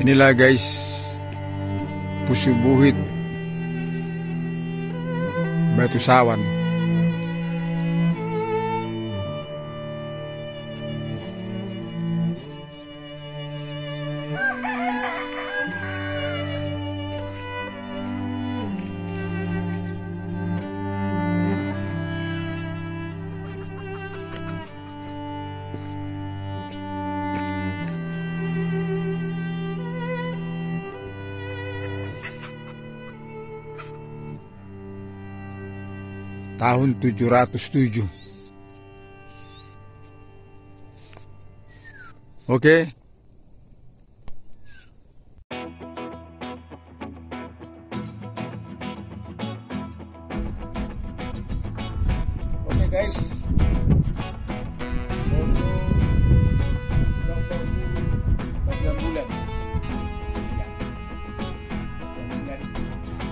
Inilah guys, Pusubuhit Batu Sawan. Tahun 707. Oke. Oke guys. Foto Dr. Bagian bulan. Ya.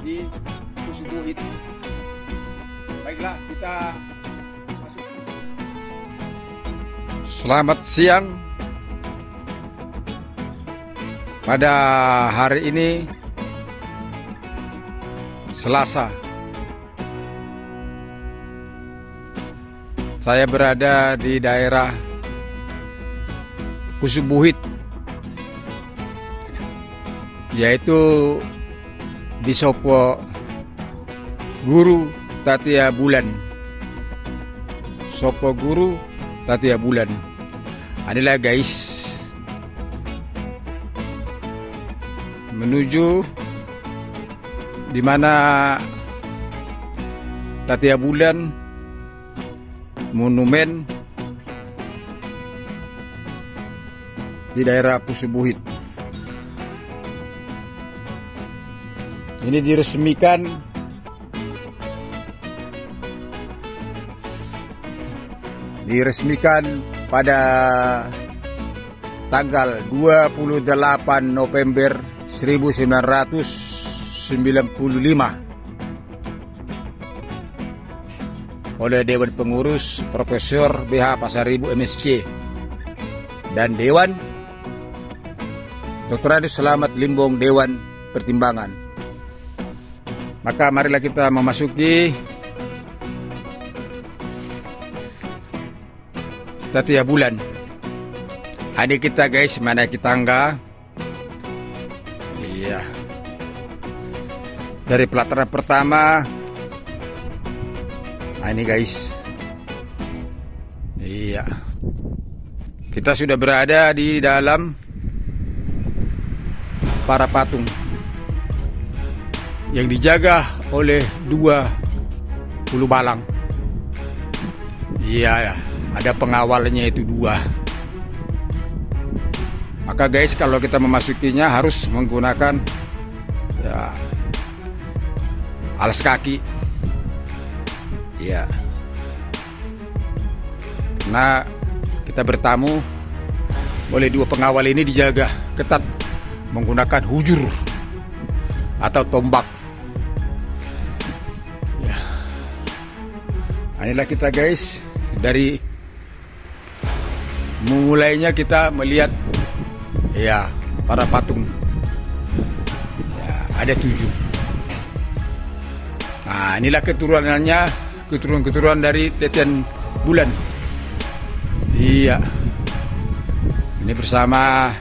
Di Pusubuhit. Baiklah, kita masuk. Selamat siang. Pada hari ini Selasa, saya berada di daerah Pusubuhit, yaitu di Sopo Guru Tatia Bulan. Sopo Guru Tatia Bulan. Inilah guys, menuju di mana Tatia Bulan, monumen di daerah Pusubuhit. Ini diresmikan pada tanggal 28 November 1995 oleh Dewan Pengurus Profesor BH Pasaribu MSc dan Dewan Dr. Adi Selamat Limbong Dewan Pertimbangan. Maka marilah kita memasuki Tatia Bulan. Ini kita guys, menaiki tangga. Iya. Dari pelataran pertama. Ini guys. Iya. Kita sudah berada di dalam para patung yang dijaga oleh 20 balang. Iya, ada pengawalnya itu 2. Maka guys, kalau kita memasukinya harus menggunakan ya, alas kaki. Ya. Karena kita bertamu oleh 2 pengawal ini dijaga ketat menggunakan hujur atau tombak. Ya. Inilah kita guys, dari mulainya kita melihat ya para patung. Ya, ada 7. Nah, inilah keturunannya, keturunan dari Tetian Bulan. Iya. Ini bersama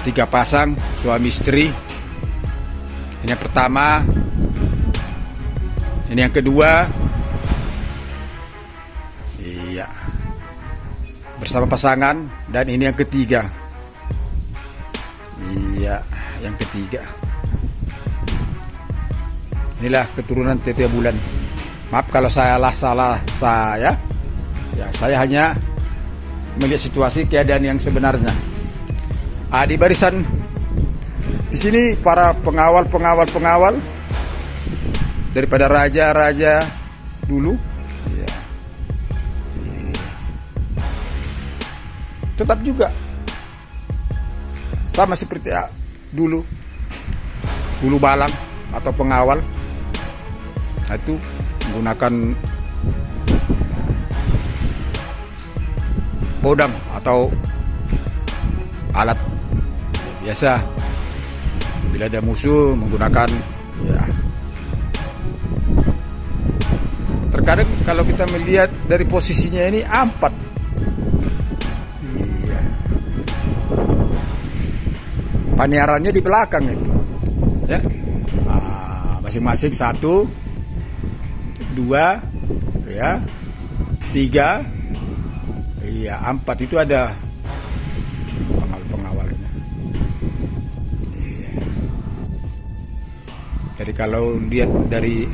3 pasang suami istri. Ini yang pertama. Ini yang kedua. Iya. Bersama pasangan, dan ini yang ketiga. Iya, yang ketiga. Inilah keturunan Tatia Bulan. Maaf kalau salah saya. Ya, saya hanya melihat situasi keadaan yang sebenarnya. Di barisan di sini para pengawal daripada raja-raja dulu. Ya. Tetap juga sama seperti dulu balang atau pengawal. Nah, itu menggunakan bodam atau alat biasa bila ada musuh menggunakan ya. Terkadang kalau kita melihat dari posisinya ini A4. Iya. Paniarannya di belakang itu. Ya. Masing-masing 1, 2, ya, 3, iya, 4 itu ada pengawalnya. Iya. Jadi kalau lihat dari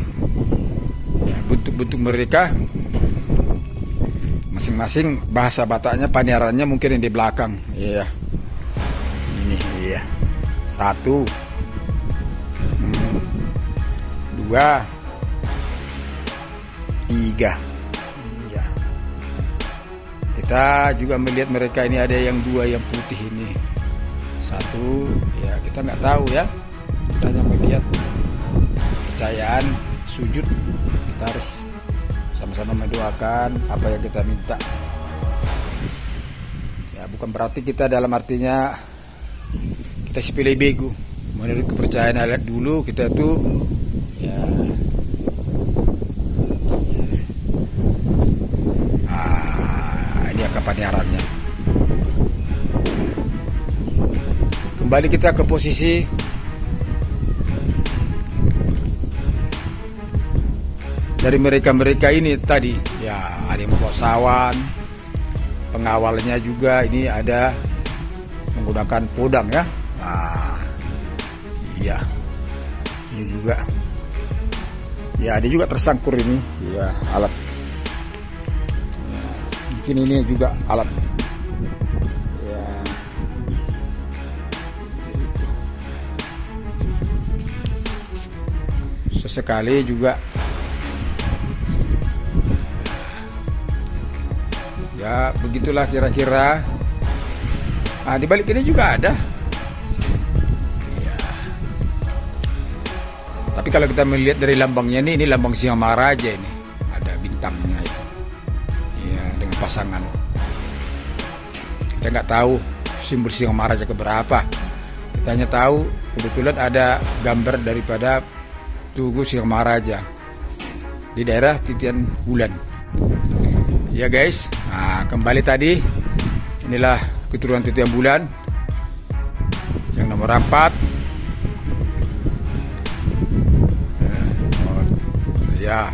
bentuk-bentuk mereka, masing-masing bahasa Bataknya paniarannya mungkin yang di belakang. Iya. Ini iya. 1, 2, 3. Ya. Kita juga melihat mereka ini ada yang 2 yang putih ini. 1, ya kita nggak tahu ya. Kita hanya melihat kepercayaan, sujud. Kita harus sama-sama mendoakan apa yang kita minta. Ya bukan berarti kita dalam artinya kita sepilih bego. Menurut kepercayaan alat dulu kita tuh ya. Ini angka paniarannya. Kembali kita ke posisi dari mereka-mereka ini tadi. Ya, ada yang membawa sawan. Pengawalnya juga ini ada menggunakan podang ya. Iya. Ini juga. Ya, ada juga tersangkur ini. Ya, alat. Ya, mungkin ini juga alat. Ya. Sesekali juga. Ya, begitulah kira-kira. Di balik ini juga ada. Tapi kalau kita melihat dari lambangnya ini lambang Singamaraja ini. Ada bintangnya itu. Ya, dengan pasangan. Kita nggak tahu simbol Singamaraja keberapa. Kita hanya tahu kebetulan ada gambar daripada Tugu Singamaraja di daerah titian bulan. Ya guys, kembali tadi inilah keturunan titian bulan yang nomor 4. Ya,